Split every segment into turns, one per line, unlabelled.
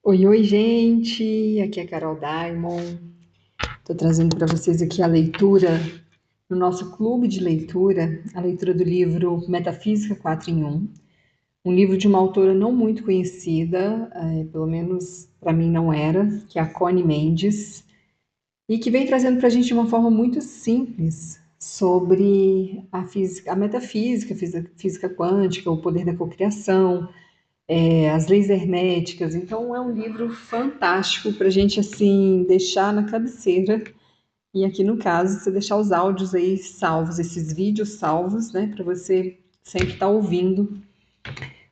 Oi, oi, gente! Aqui é a Carol Daimon. Estou trazendo para vocês aqui a leitura no nosso clube de leitura, a leitura do livro Metafísica 4 em um livro de uma autora não muito conhecida, pelo menos para mim não era, que é a Connie Mendes, e que vem trazendo para a gente de uma forma muito simples sobre a física, a metafísica, física quântica, o poder da cocriação, as leis herméticas. Então é um livro fantástico para a gente assim deixar na cabeceira e aqui no caso você deixar os áudios aí salvos, esses vídeos salvos, né, para você sempre estar ouvindo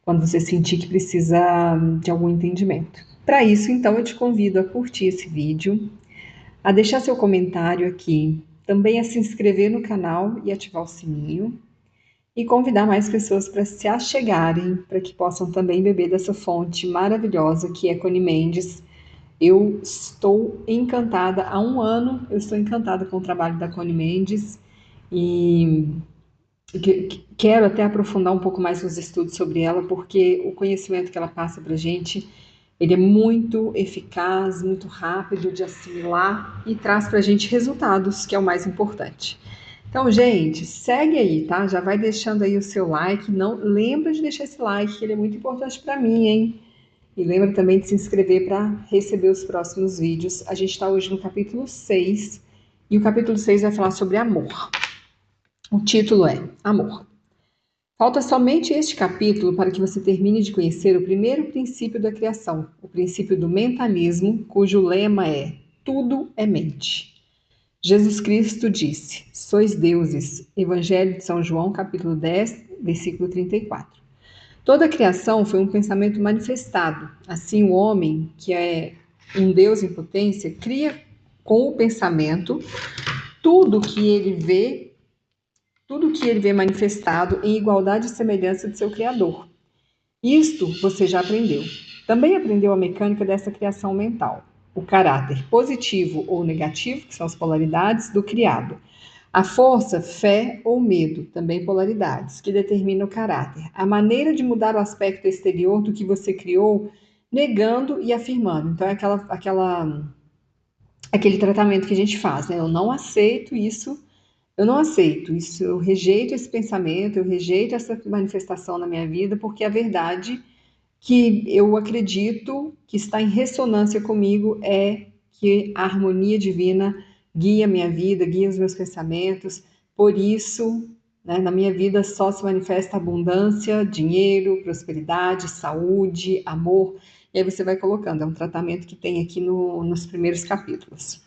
quando você sentir que precisa de algum entendimento. Para isso, então, eu te convido a curtir esse vídeo, a deixar seu comentário aqui, também a se inscrever no canal e ativar o sininho e convidar mais pessoas para se achegarem, para que possam também beber dessa fonte maravilhosa que é Connie Mendes. Eu estou encantada, há um ano eu estou encantada com o trabalho da Connie Mendes e quero até aprofundar um pouco mais os estudos sobre ela, porque o conhecimento que ela passa para a gente, ele é muito eficaz, muito rápido de assimilar e traz para a gente resultados, que é o mais importante. Então, gente, segue aí, tá? Já vai deixando aí o seu like. Não lembra de deixar esse like, que ele é muito importante para mim, hein? E lembra também de se inscrever para receber os próximos vídeos. A gente está hoje no capítulo 6 e o capítulo 6 vai falar sobre amor. O título é Amor. Falta somente este capítulo para que você termine de conhecer o primeiro princípio da criação, o princípio do mentalismo, cujo lema é tudo é mente. Jesus Cristo disse: Sois deuses. Evangelho de São João, capítulo 10, versículo 34. Toda a criação foi um pensamento manifestado. Assim, o homem, que é um Deus em potência, cria com o pensamento tudo que ele vê, tudo que ele vê manifestado em igualdade e semelhança de seu Criador. Isto você já aprendeu. Também aprendeu a mecânica dessa criação mental, o caráter positivo ou negativo, que são as polaridades, do criado. A força, fé ou medo, também polaridades, que determina o caráter. A maneira de mudar o aspecto exterior do que você criou, negando e afirmando. Então, é aquele tratamento que a gente faz, né? Eu não aceito isso, eu não aceito isso, eu rejeito esse pensamento, eu rejeito essa manifestação na minha vida, porque a verdade que eu acredito que está em ressonância comigo é que a harmonia divina guia minha vida, guia os meus pensamentos. Por isso, né, na minha vida só se manifesta abundância, dinheiro, prosperidade, saúde, amor. E aí você vai colocando, é um tratamento que tem aqui nos primeiros capítulos.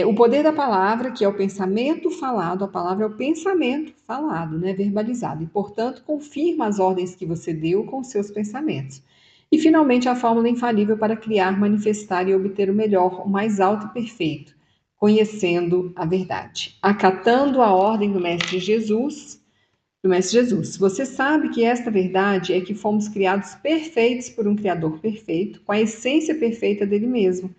O poder da palavra, que é o pensamento falado, a palavra é o pensamento falado, né, verbalizado, e, portanto, confirma as ordens que você deu com seus pensamentos. E, finalmente, a fórmula infalível para criar, manifestar e obter o melhor, o mais alto e perfeito, conhecendo a verdade. Acatando a ordem do Mestre Jesus. Você sabe que esta verdade é que fomos criados perfeitos por um Criador perfeito, com a essência perfeita dele mesmo,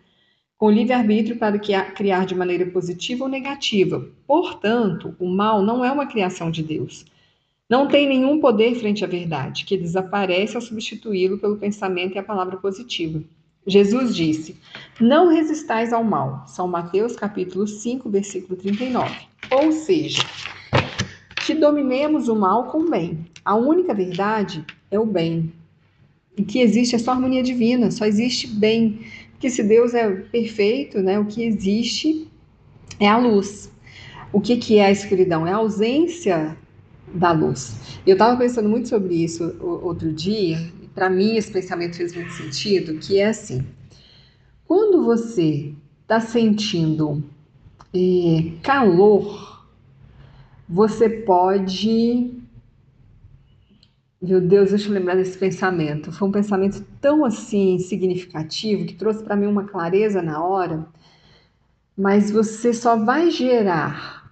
com livre-arbítrio para criar de maneira positiva ou negativa. Portanto, o mal não é uma criação de Deus. Não tem nenhum poder frente à verdade, que desaparece ao substituí-lo pelo pensamento e a palavra positiva. Jesus disse: Não resistais ao mal. São Mateus capítulo 5, versículo 39. Ou seja, que dominemos o mal com o bem. A única verdade é o bem. O que existe é só harmonia divina, só existe bem. Porque se Deus é perfeito, né, o que existe é a luz. O que é a escuridão? É a ausência da luz. Eu estava pensando muito sobre isso outro dia, e para mim esse pensamento fez muito sentido, que é assim, quando você está sentindo calor, você pode. Meu Deus, deixa eu lembrar desse pensamento. Foi um pensamento tão assim significativo que trouxe para mim uma clareza na hora, mas você só vai gerar,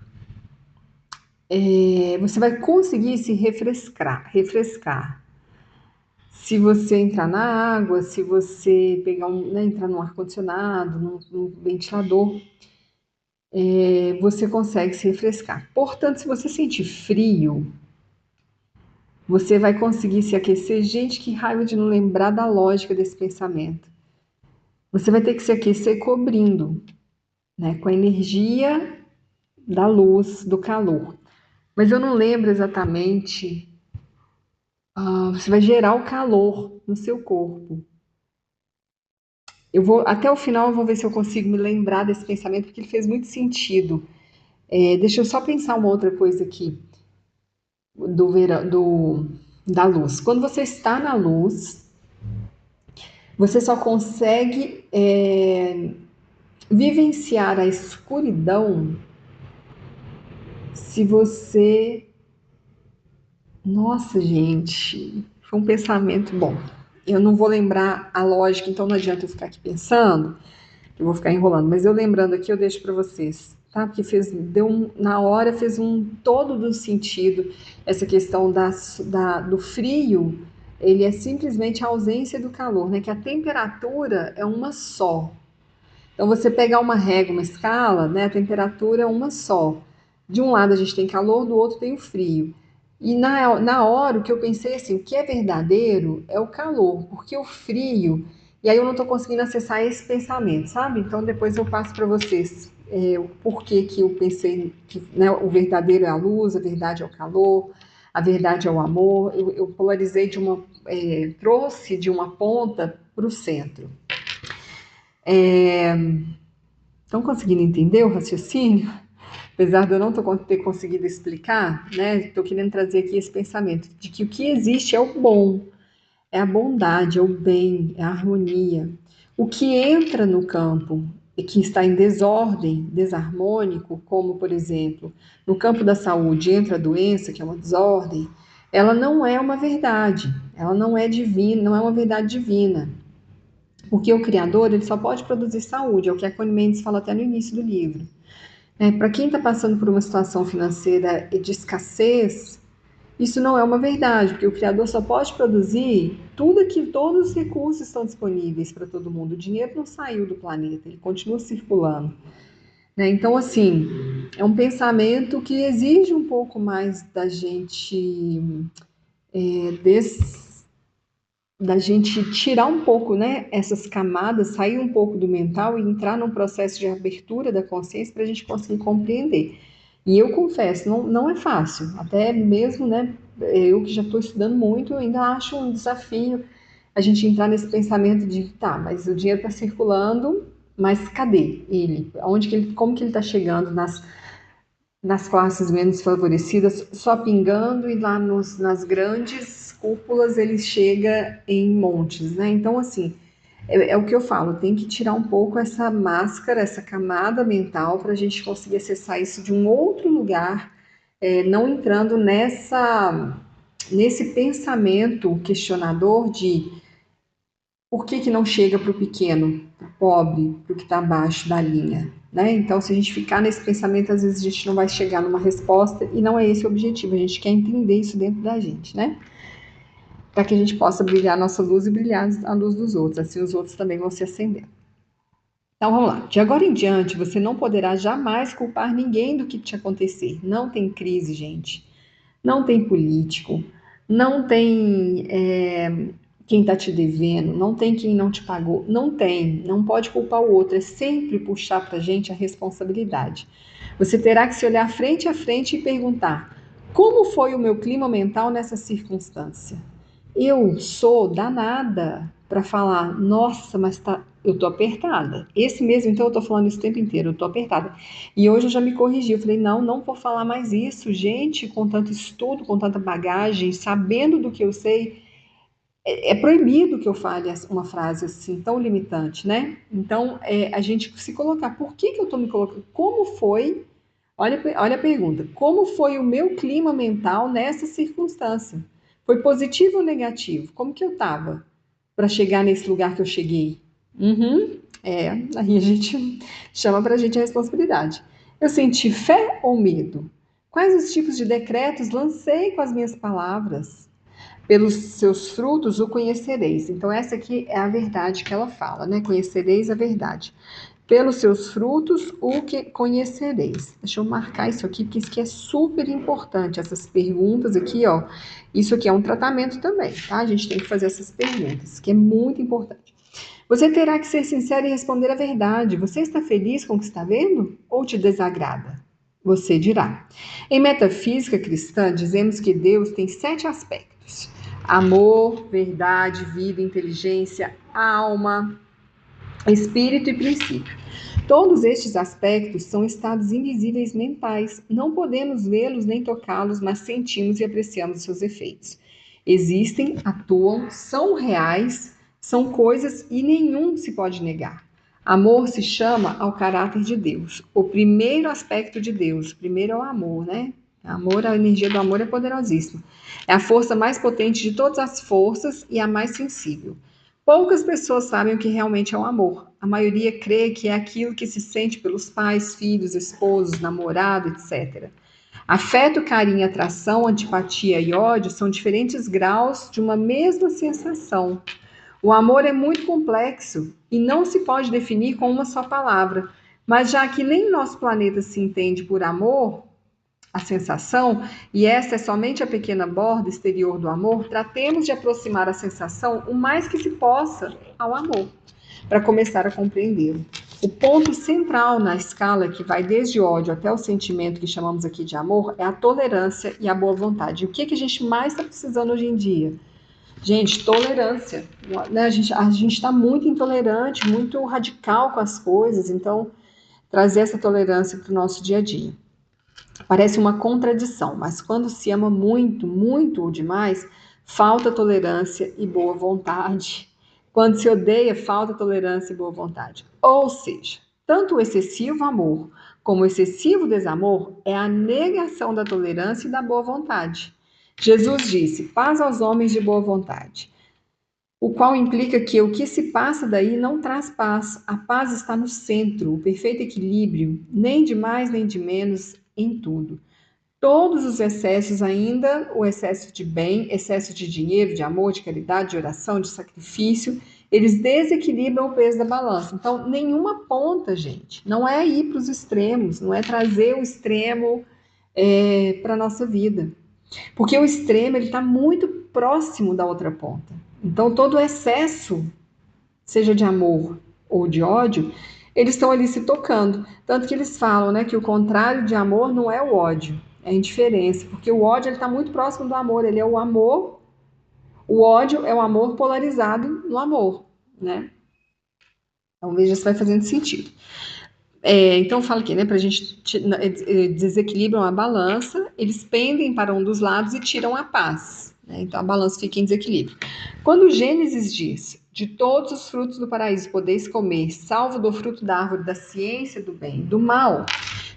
você vai conseguir se refrescar. Se você entrar na água, se você pegar né, entrar num ar-condicionado, num ventilador, você consegue se refrescar. Portanto, se você sentir frio, Você vai conseguir se aquecer. Gente, que raiva de não lembrar da lógica desse pensamento. Você vai ter que se aquecer cobrindo, né, com a energia da luz, do calor. Mas eu não lembro exatamente. Você vai gerar o calor no seu corpo. Eu vou até o final, eu vou ver se eu consigo me lembrar desse pensamento, porque ele fez muito sentido. Deixa eu só pensar uma outra coisa aqui da luz. Quando você está na luz, você só consegue vivenciar a escuridão se você. Nossa, gente, foi um pensamento bom. Eu não vou lembrar a lógica, então não adianta eu ficar aqui pensando. Eu vou ficar enrolando, mas eu lembrando aqui, eu deixo para vocês, tá? Porque na hora fez um todo do sentido essa questão do frio, ele é simplesmente a ausência do calor, né? Que a temperatura é uma só. Então, você pegar uma régua, uma escala, né? A temperatura é uma só. De um lado a gente tem calor, do outro tem o frio. E na hora o que eu pensei assim, o que é verdadeiro é o calor, porque o frio. E aí eu não estou conseguindo acessar esse pensamento, sabe? Então depois eu passo para vocês o porquê que eu pensei que, né, o verdadeiro é a luz, a verdade é o calor, a verdade é o amor. Eu polarizei trouxe de uma ponta para o centro. Estão conseguindo entender o raciocínio? Apesar de eu não ter conseguido explicar, né? Estou querendo trazer aqui esse pensamento de que o que existe é o bom, é a bondade, é o bem, é a harmonia. O que entra no campo e que está em desordem, desarmônico, como, por exemplo, no campo da saúde entra a doença, que é uma desordem, ela não é uma verdade, ela não é divina, não é uma verdade divina. Porque o Criador, ele só pode produzir saúde, é o que a Connie Mendes fala até no início do livro. Para quem está passando por uma situação financeira de escassez, isso não é uma verdade, porque o Criador só pode produzir tudo que todos os recursos estão disponíveis para todo mundo. O dinheiro não saiu do planeta, ele continua circulando. Né? Então, assim, é um pensamento que exige um pouco mais da gente, da gente tirar um pouco, né, essas camadas, sair um pouco do mental e entrar num processo de abertura da consciência para a gente conseguir compreender. E eu confesso, não é fácil. Até mesmo, né, eu que já estou estudando muito, eu ainda acho um desafio a gente entrar nesse pensamento de, tá, mas o dinheiro está circulando, mas cadê ele? Como que ele está chegando nas classes menos favorecidas, só pingando, e lá nas grandes cúpulas ele chega em montes, né? Então, assim, é o que eu falo, tem que tirar um pouco essa máscara, essa camada mental para a gente conseguir acessar isso de um outro lugar, não entrando nesse pensamento questionador de por que não chega para o pequeno, para o pobre, para o que está abaixo da linha, né? Então, se a gente ficar nesse pensamento, às vezes a gente não vai chegar numa resposta e não é esse o objetivo. A gente quer entender isso dentro da gente, né? Para que a gente possa brilhar a nossa luz e brilhar a luz dos outros, assim os outros também vão se acender. Então vamos lá. De agora em diante, você não poderá jamais culpar ninguém do que te acontecer. Não tem crise, gente. Não tem político. Não tem quem está te devendo. Não tem quem não te pagou. Não tem. Não pode culpar o outro. É sempre puxar para a gente a responsabilidade. Você terá que se olhar frente a frente e perguntar: como foi o meu clima mental nessa circunstância? Eu sou danada para falar, nossa, mas eu tô apertada. Esse mesmo, então, eu tô falando isso o tempo inteiro, eu tô apertada. E hoje eu já me corrigi, eu falei, não vou falar mais isso. Gente, com tanto estudo, com tanta bagagem, sabendo do que eu sei, é proibido que eu fale uma frase assim, tão limitante, né? Então, a gente se colocar, por que eu tô me colocando? Como foi, olha a pergunta, como foi o meu clima mental nessa circunstância? Foi positivo ou negativo? Como que eu estava para chegar nesse lugar que eu cheguei? Uhum, aí a gente chama para a gente a responsabilidade. Eu senti fé ou medo? Quais os tipos de decretos lancei com as minhas palavras? Pelos seus frutos o conhecereis. Então, essa aqui é a verdade que ela fala, né? Conhecereis a verdade. Pelos seus frutos o que conhecereis. Deixa eu marcar isso aqui, porque isso aqui é super importante, essas perguntas aqui, ó. Isso aqui é um tratamento também, tá? A gente tem que fazer essas perguntas, que é muito importante. Você terá que ser sincero e responder a verdade. Você está feliz com o que está vendo? Ou te desagrada? Você dirá. Em metafísica cristã, dizemos que Deus tem 7 aspectos: amor, verdade, vida, inteligência, alma, espírito e princípio. Todos estes aspectos são estados invisíveis mentais. Não podemos vê-los nem tocá-los, mas sentimos e apreciamos seus efeitos. Existem, atuam, são reais, são coisas e nenhum se pode negar. Amor se chama ao caráter de Deus. O primeiro aspecto de Deus, primeiro é o amor, né? Amor, a energia do amor é poderosíssima. É a força mais potente de todas as forças e a mais sensível. Poucas pessoas sabem o que realmente é o amor. A maioria crê que é aquilo que se sente pelos pais, filhos, esposos, namorado, etc. Afeto, carinho, atração, antipatia e ódio são diferentes graus de uma mesma sensação. O amor é muito complexo e não se pode definir com uma só palavra. Mas já que nem nosso planeta se entende por amor, a sensação, e essa é somente a pequena borda exterior do amor, tratemos de aproximar a sensação o mais que se possa ao amor, para começar a compreendê-lo. O ponto central na escala, que vai desde o ódio até o sentimento que chamamos aqui de amor, é a tolerância e a boa vontade. E o que a gente mais está precisando hoje em dia? Gente, tolerância. Né? A gente está muito intolerante, muito radical com as coisas, então trazer essa tolerância para o nosso dia a dia. Parece uma contradição, mas quando se ama muito, muito ou demais, falta tolerância e boa vontade. Quando se odeia, falta tolerância e boa vontade. Ou seja, tanto o excessivo amor como o excessivo desamor é a negação da tolerância e da boa vontade. Jesus disse: paz aos homens de boa vontade, o qual implica que o que se passa daí não traz paz. A paz está no centro, o perfeito equilíbrio, nem de mais nem de menos em tudo. Todos os excessos ainda, o excesso de bem, excesso de dinheiro, de amor, de caridade, de oração, de sacrifício, eles desequilibram o peso da balança. Então, nenhuma ponta, gente, não é ir para os extremos, não é trazer o extremo para a nossa vida. Porque o extremo ele está muito próximo da outra ponta. Então, todo o excesso, seja de amor ou de ódio, eles estão ali se tocando. Tanto que eles falam, né, que o contrário de amor não é o ódio, é a indiferença. Porque o ódio está muito próximo do amor, ele é o amor, o ódio é o amor polarizado no amor, né? Então, veja se vai fazendo sentido. Então, fala aqui, né, para a gente desequilibram a balança, eles pendem para um dos lados e tiram a paz. Né? Então, a balança fica em desequilíbrio. Quando o Gênesis diz: de todos os frutos do paraíso podeis comer, salvo do fruto da árvore da ciência do bem e do mal,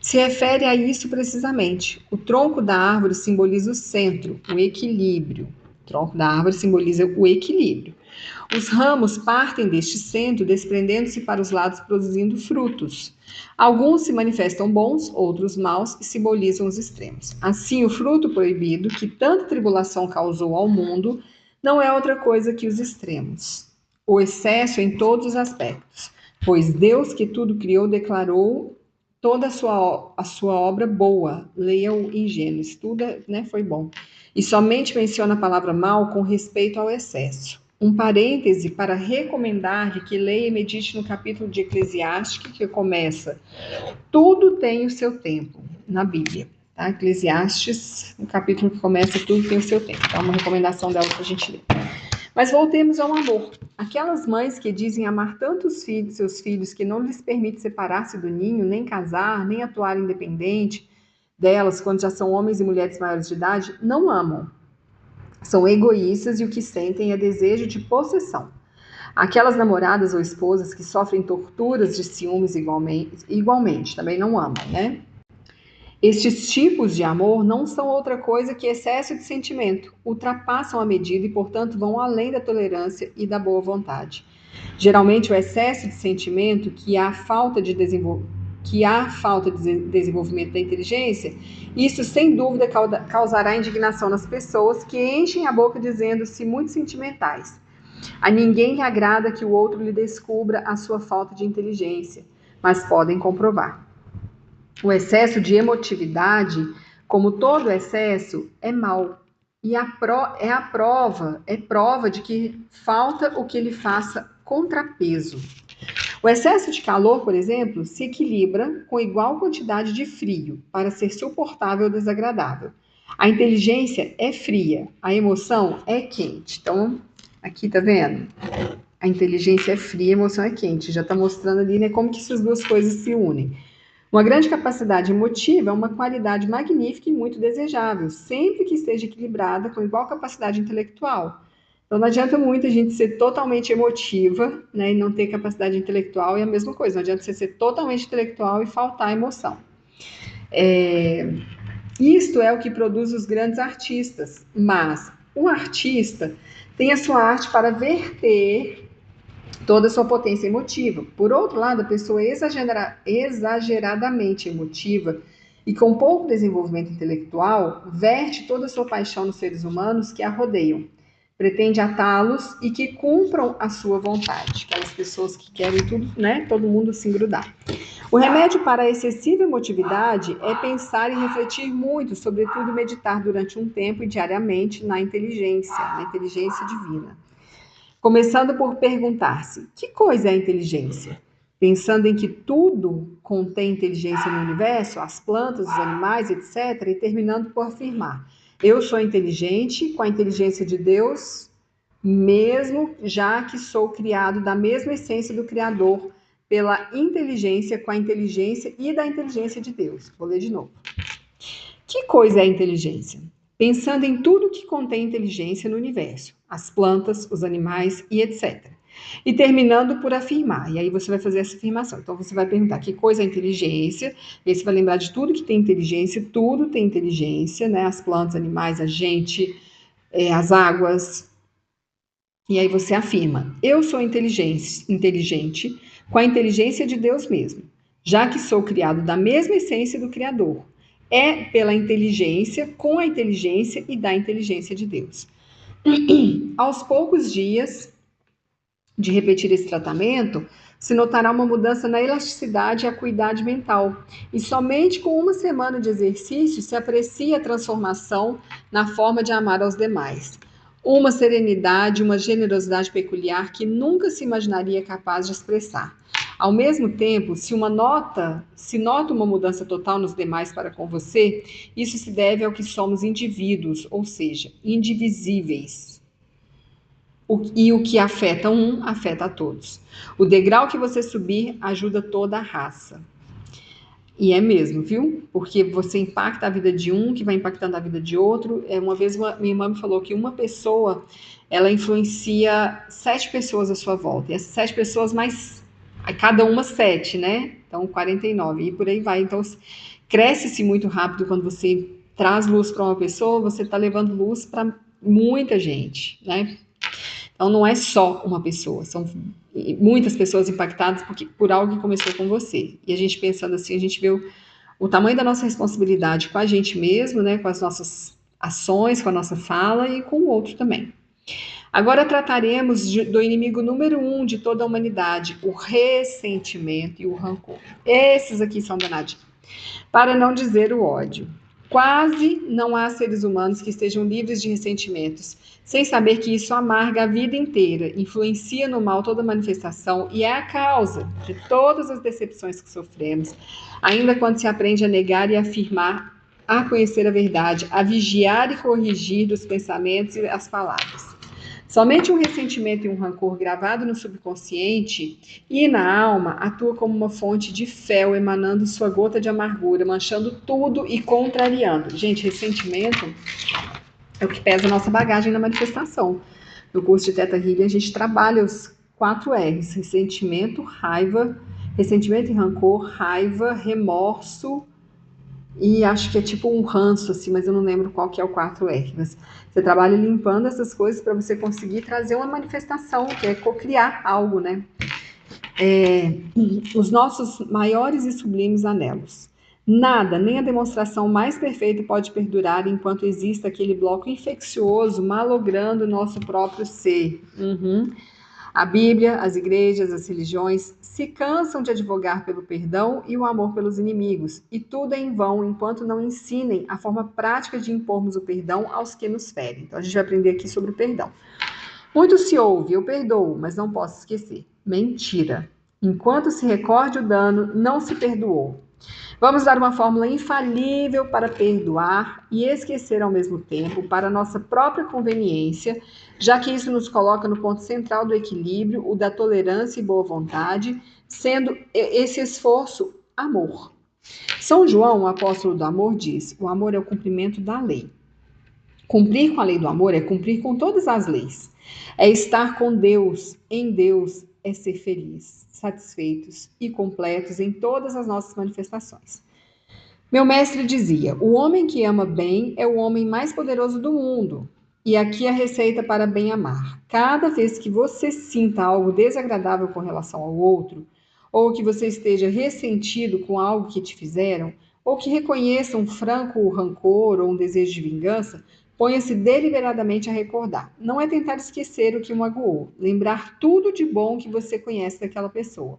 se refere a isso precisamente. O tronco da árvore simboliza o centro, o equilíbrio. O tronco da árvore simboliza o equilíbrio. Os ramos partem deste centro, desprendendo-se para os lados, produzindo frutos. Alguns se manifestam bons, outros maus, e simbolizam os extremos. Assim, o fruto proibido, que tanta tribulação causou ao mundo, não é outra coisa que os extremos. O excesso em todos os aspectos. Pois Deus, que tudo criou, declarou toda a sua obra boa. Leia-o em Gênesis, tudo foi bom. E somente menciona a palavra mal com respeito ao excesso. Um parêntese para recomendar que leia e medite no capítulo de Eclesiastes, que começa: tudo tem o seu tempo, na Bíblia. Tá? Eclesiastes, o capítulo que começa: tudo tem o seu tempo. É uma recomendação dela para a gente ler. Mas voltemos ao amor. Aquelas mães que dizem amar tanto seus filhos que não lhes permite separar-se do ninho, nem casar, nem atuar independente delas quando já são homens e mulheres maiores de idade, não amam. São egoístas e o que sentem é desejo de possessão. Aquelas namoradas ou esposas que sofrem torturas de ciúmes igualmente também não amam, né? Estes tipos de amor não são outra coisa que excesso de sentimento, ultrapassam a medida e, portanto, vão além da tolerância e da boa vontade. Geralmente, o excesso de sentimento, que há falta de desenvolvimento da inteligência, isso sem dúvida causará indignação nas pessoas que enchem a boca dizendo-se muito sentimentais. A ninguém lhe agrada que o outro lhe descubra a sua falta de inteligência. mas podem comprovar. O excesso de emotividade, como todo excesso, é mau. E é prova de que falta o que lhe faça contrapeso. O excesso de calor, por exemplo, se equilibra com igual quantidade de frio para ser suportável ou desagradável. A inteligência é fria, a emoção é quente. Então, aqui tá vendo? A inteligência é fria, a emoção é quente. Já está mostrando ali, né, como que essas duas coisas se unem. Uma grande capacidade emotiva é uma qualidade magnífica e muito desejável, sempre que esteja equilibrada com igual capacidade intelectual. Então não adianta muito a gente ser totalmente emotiva, né, e não ter capacidade intelectual, e a mesma coisa, não adianta você ser totalmente intelectual e faltar emoção. Isto é o que produz os grandes artistas, mas o artista tem a sua arte para verter toda a sua potência emotiva. Por outro lado, a pessoa exageradamente emotiva e com pouco desenvolvimento intelectual verte toda a sua paixão nos seres humanos que a rodeiam. Pretende atá-los e que cumpram a sua vontade. Aquelas pessoas que querem tudo, né? Todo mundo se engrudar. O remédio para a excessiva emotividade é pensar e refletir muito, sobretudo meditar durante um tempo e diariamente na inteligência divina. Começando por perguntar-se: que coisa é a inteligência? Pensando em que tudo contém inteligência no universo, as plantas, os animais, etc., e terminando por afirmar: eu sou inteligente com a inteligência de Deus, mesmo já que sou criado da mesma essência do Criador, pela inteligência com a inteligência e da inteligência de Deus. Vou ler de novo. Que coisa é a inteligência? Pensando em tudo que contém inteligência no universo, as plantas, os animais e etc. E terminando por afirmar, e aí você vai fazer essa afirmação. Então você vai perguntar que coisa é inteligência, e aí você vai lembrar de tudo que tem inteligência, tudo tem inteligência, né? As plantas, animais, a gente, as águas. E aí você afirma: eu sou inteligente com a inteligência de Deus mesmo, já que sou criado da mesma essência do Criador. É pela inteligência, com a inteligência e da inteligência de Deus. Aos poucos dias de repetir esse tratamento, se notará uma mudança na elasticidade e acuidade mental. E somente com uma semana de exercício se aprecia a transformação na forma de amar aos demais. Uma serenidade, uma generosidade peculiar que nunca se imaginaria capaz de expressar. Ao mesmo tempo, se nota uma mudança total nos demais para com você, isso se deve ao que somos indivíduos, ou seja, indivisíveis. E o que afeta um, afeta a todos. O degrau que você subir ajuda toda a raça. E é mesmo, viu? Porque você impacta a vida de um, que vai impactando a vida de outro. Uma vez minha irmã me falou que uma pessoa, ela influencia 7 pessoas à sua volta. E essas 7 pessoas mais, cada uma 7, né? Então 49, e por aí vai. Então cresce-se muito rápido quando você traz luz para uma pessoa, você está levando luz para muita gente, né? Então, não é só uma pessoa, são muitas pessoas impactadas por algo que começou com você. E a gente pensando assim, a gente vê o tamanho da nossa responsabilidade com a gente mesmo, né, com as nossas ações, com a nossa fala e com o outro também. Agora trataremos do inimigo número 1 de toda a humanidade, o ressentimento e o rancor. Esses aqui são danadinhos. Para não dizer o ódio. Quase não há seres humanos que estejam livres de ressentimentos, sem saber que isso amarga a vida inteira, influencia no mal toda manifestação e é a causa de todas as decepções que sofremos, ainda quando se aprende a negar e afirmar, a conhecer a verdade, a vigiar e corrigir dos pensamentos e as palavras. Somente um ressentimento e um rancor gravado no subconsciente e na alma atua como uma fonte de fel emanando sua gota de amargura, manchando tudo e contrariando. Gente, ressentimento é o que pesa a nossa bagagem na manifestação. No curso de Theta Healing a gente trabalha os 4 R's: ressentimento e rancor, raiva, remorso e acho que é tipo um ranço, assim, mas eu não lembro qual que é o 4R. Mas você trabalha limpando essas coisas para você conseguir trazer uma manifestação, que é cocriar algo, né? Os nossos maiores e sublimes anelos. Nada, nem a demonstração mais perfeita pode perdurar enquanto exista aquele bloco infeccioso malogrando o nosso próprio ser. A Bíblia, as igrejas, as religiões se cansam de advogar pelo perdão e o amor pelos inimigos, e tudo é em vão enquanto não ensinem a forma prática de impormos o perdão aos que nos ferem. Então a gente vai aprender aqui sobre o perdão. Muito se ouve, eu perdoo, mas não posso esquecer. Mentira. Enquanto se recorde o dano, não se perdoou. Vamos dar uma fórmula infalível para perdoar e esquecer ao mesmo tempo, para nossa própria conveniência, já que isso nos coloca no ponto central do equilíbrio, o da tolerância e boa vontade, sendo esse esforço amor. São João, o apóstolo do amor, diz: o amor é o cumprimento da lei. Cumprir com a lei do amor é cumprir com todas as leis. É estar com Deus, em Deus, é ser feliz, satisfeitos e completos em todas as nossas manifestações. Meu mestre dizia: o homem que ama bem é o homem mais poderoso do mundo. E aqui a receita para bem amar. Cada vez que você sinta algo desagradável com relação ao outro, ou que você esteja ressentido com algo que te fizeram, ou que reconheça um franco rancor ou um desejo de vingança, ponha-se deliberadamente a recordar. Não é tentar esquecer o que o magoou, lembrar tudo de bom que você conhece daquela pessoa.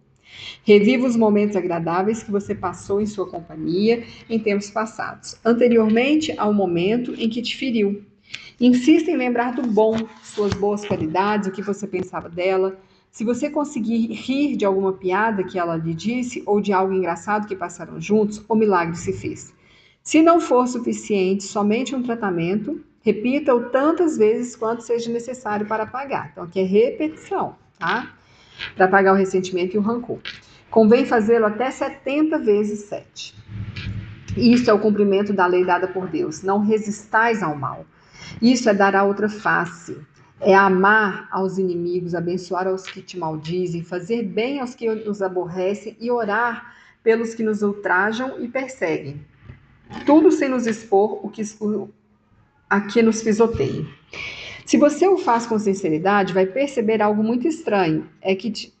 Reviva os momentos agradáveis que você passou em sua companhia em tempos passados, anteriormente ao momento em que te feriu. Insista em lembrar do bom, suas boas qualidades, o que você pensava dela. Se você conseguir rir de alguma piada que ela lhe disse ou de algo engraçado que passaram juntos, o milagre se fez. Se não for suficiente somente um tratamento, repita-o tantas vezes quanto seja necessário para apagar. Então, aqui é repetição, tá? Para apagar o ressentimento e o rancor. Convém fazê-lo até 70 vezes 7. Isso é o cumprimento da lei dada por Deus. Não resistais ao mal. Isso é dar a outra face. É amar aos inimigos, abençoar aos que te maldizem, fazer bem aos que nos aborrecem e orar pelos que nos ultrajam e perseguem. Tudo sem nos expor a que nos pisoteiem. Se você o faz com sinceridade, vai perceber algo muito estranho. É que te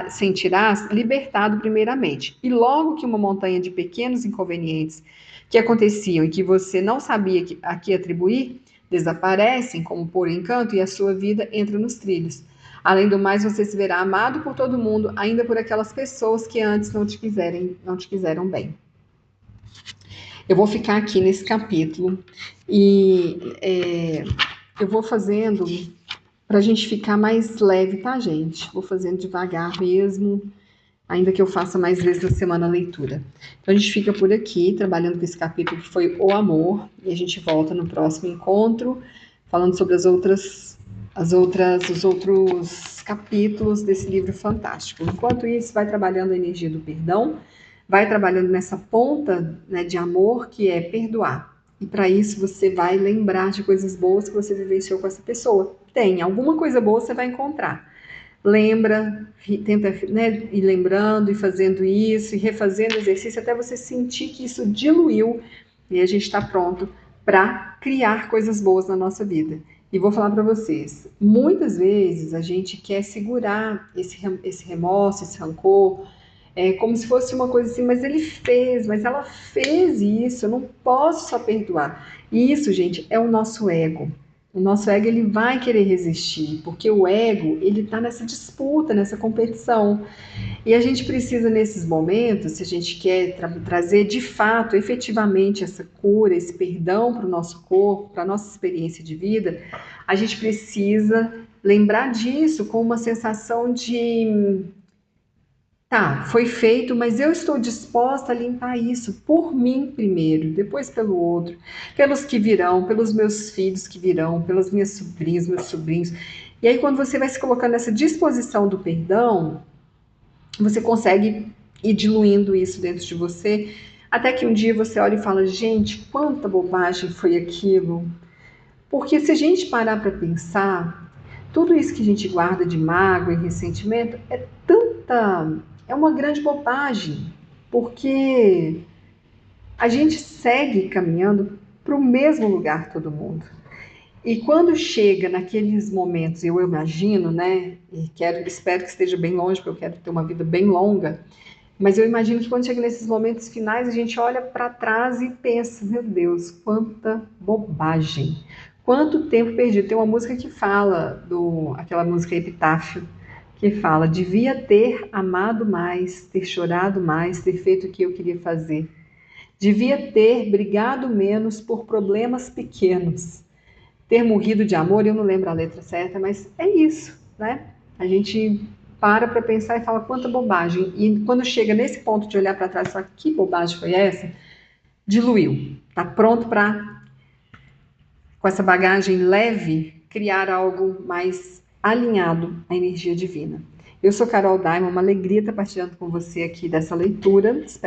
sentirás libertado primeiramente. E logo que uma montanha de pequenos inconvenientes que aconteciam e que você não sabia a que atribuir, desaparecem como por encanto e a sua vida entra nos trilhos. Além do mais, você se verá amado por todo mundo, ainda por aquelas pessoas que antes não te quiseram bem. Eu vou ficar aqui nesse capítulo e eu vou fazendo para a gente ficar mais leve, tá, gente? Vou fazendo devagar mesmo, ainda que eu faça mais vezes na semana a leitura. Então a gente fica por aqui, trabalhando com esse capítulo que foi o amor, e a gente volta no próximo encontro, falando sobre os outros capítulos desse livro fantástico. Enquanto isso, vai trabalhando a energia do perdão, vai trabalhando nessa ponta, né, de amor, que é perdoar. E para isso você vai lembrar de coisas boas que você vivenciou com essa pessoa. Tem, alguma coisa boa você vai encontrar. Lembra, tenta, né, ir lembrando e fazendo isso, e refazendo o exercício até você sentir que isso diluiu e a gente está pronto para criar coisas boas na nossa vida. E vou falar para vocês, muitas vezes a gente quer segurar esse remorso, esse rancor, como se fosse uma coisa assim, mas ele fez, mas ela fez isso, eu não posso só perdoar. E isso, gente, é o nosso ego. O nosso ego, ele vai querer resistir, porque o ego, ele está nessa disputa, nessa competição. E a gente precisa, nesses momentos, se a gente quer trazer de fato, efetivamente, essa cura, esse perdão para o nosso corpo, para a nossa experiência de vida, a gente precisa lembrar disso com uma sensação de: tá, foi feito, mas eu estou disposta a limpar isso por mim primeiro, depois pelo outro, pelos que virão, pelos meus filhos que virão, pelas minhas sobrinhas, meus sobrinhos. E aí, quando você vai se colocando nessa disposição do perdão, você consegue ir diluindo isso dentro de você, até que um dia você olha e fala: gente, quanta bobagem foi aquilo. Porque se a gente parar para pensar, tudo isso que a gente guarda de mágoa e ressentimento é uma grande bobagem, porque a gente segue caminhando para o mesmo lugar todo mundo. E quando chega naqueles momentos, eu imagino, né, e espero que esteja bem longe, porque eu quero ter uma vida bem longa, mas eu imagino que quando chega nesses momentos finais, a gente olha para trás e pensa: meu Deus, quanta bobagem, Quanto tempo perdido. Tem uma música que fala, aquela música Epitáfio, que fala: devia ter amado mais, ter chorado mais, ter feito o que eu queria fazer. Devia ter brigado menos por problemas pequenos. Ter morrido de amor, eu não lembro a letra certa, mas é isso, né? A gente para pensar e fala quanta bobagem. E quando chega nesse ponto de olhar para trás e falar que bobagem foi essa, diluiu. Tá pronto para, com essa bagagem leve, criar algo mais alinhado à energia divina. Eu sou Carol Daimon, uma alegria estar partilhando com você aqui dessa leitura. Espero